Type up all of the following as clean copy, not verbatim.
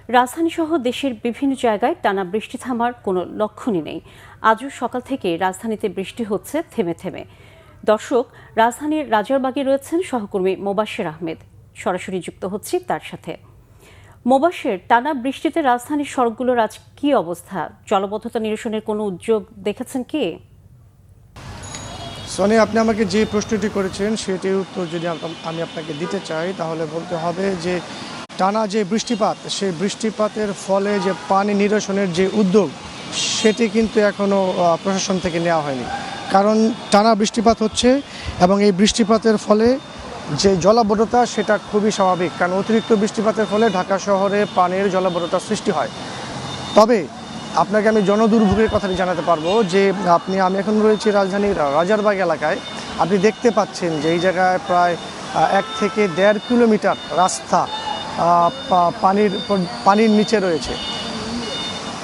রাজধানীসহ দেশের বিভিন্ন জায়গায় টানা বৃষ্টি থামার কোনো লক্ষণই নেই। আজও সকাল থেকে রাজধানীতে বৃষ্টি হচ্ছে থেমে থেমে। দর্শক, রাজধানীর রাজারবাগে রয়েছেন সহকর্মী মোবাশ্বের আহমেদ। সরাসরি যুক্ত হচ্ছি তার সাথে। মোবাশ্বের, টানা বৃষ্টিতে রাজধানীর সড়কগুলোর আজ কি অবস্থা? জলবদ্ধতা নিরসনের কোনো উদ্যোগ দেখেছেন কি? সনি, আপনি আমাকে যে প্রশ্নটি করেছেন সেটির উত্তর যদি আমি আপনাকে দিতে চাই, তাহলে বলতে হবে যে টানা যে বৃষ্টিপাত, সেই বৃষ্টিপাতের ফলে যে পানি নিরসনের যে উদ্যোগ, সেটি কিন্তু এখনও প্রশাসন থেকে নেওয়া হয়নি। কারণ টানা বৃষ্টিপাত হচ্ছে এবং এই বৃষ্টিপাতের ফলে যে জলাবদ্ধতা সেটা খুবই স্বাভাবিক, কারণ অতিরিক্ত বৃষ্টিপাতের ফলে ঢাকা শহরে পানির জলাবদ্ধতার সৃষ্টি হয়। তবে আপনাকে আমি জনদুর্ভোগের কথাটি জানাতে পারবো যে আমি এখন রয়েছি রাজধানীর রাজারবাগ এলাকায়। আপনি দেখতে পাচ্ছেন যে এই জায়গায় প্রায় 1 থেকে 1.5 কিলোমিটার রাস্তা পানির নিচে রয়েছে।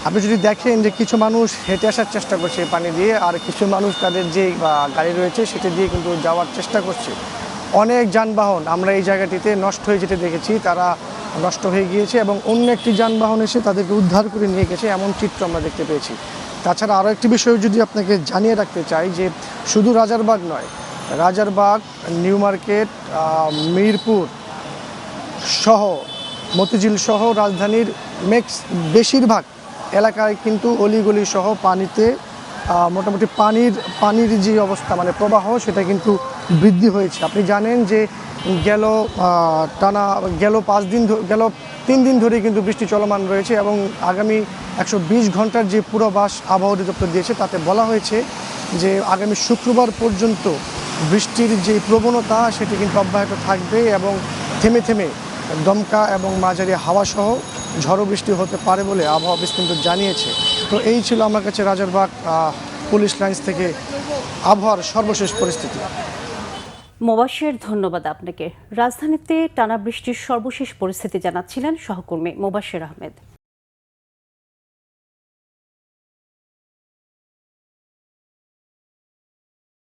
আপনি যদি দেখেন যে কিছু মানুষ হেঁটে আসার চেষ্টা করছে পানি দিয়ে, আর কিছু মানুষ তাদের যে গাড়ি রয়েছে সেটি দিয়ে কিন্তু যাওয়ার চেষ্টা করছে। অনেক যানবাহন আমরা এই জায়গাটিতে নষ্ট হয়ে যেতে দেখেছি, তারা নষ্ট হয়ে গিয়েছে এবং অন্য একটি যানবাহন এসে তাদেরকে উদ্ধার করে নিয়ে গেছে, এমন চিত্র আমরা দেখতে পেয়েছি। তাছাড়া আরও একটি বিষয় যদি আপনাকে জানিয়ে রাখতে চাই যে শুধু রাজারবাগ নয়, রাজারবাগ, নিউ মার্কেট, মিরপুর সহ মতিঝিল সহ রাজধানীর বেশিরভাগ এলাকায় কিন্তু অলিগলি সহ পানিতে মোটামুটি পানির যে অবস্থা, মানে প্রবাহ, সেটা কিন্তু বৃদ্ধি হয়েছে। আপনি জানেন যে গেল 3 দিন ধরে কিন্তু বৃষ্টি চলমান রয়েছে এবং আগামী 120 ঘন্টার যে পূর্বাভাস আবহাওয়া অধিদপ্তর দিয়েছে তাতে বলা হয়েছে যে আগামী শুক্রবার পর্যন্ত বৃষ্টির যে প্রবণতা সেটি কিন্তু অব্যাহত থাকবে এবং থেমে থেমে দমকা এবং মাঝারি হাওয়া সহ ঝড়ো বৃষ্টি হতে পারে বলে আবহাওয়া অফিস কিন্তু জানিয়েছে। তো এই ছিল আমার কাছে রাজারবাগ পুলিশ লাইন্স থেকে আবহাওয়ার সর্বশেষ পরিস্থিতি। মোবাশ্বের, ধন্যবাদ আপনাকে। রাজধানীতে টানা বৃষ্টির সর্বশেষ পরিস্থিতি জানাচ্ছিলেন সহকর্মী মোবাশ্বের আহমেদ।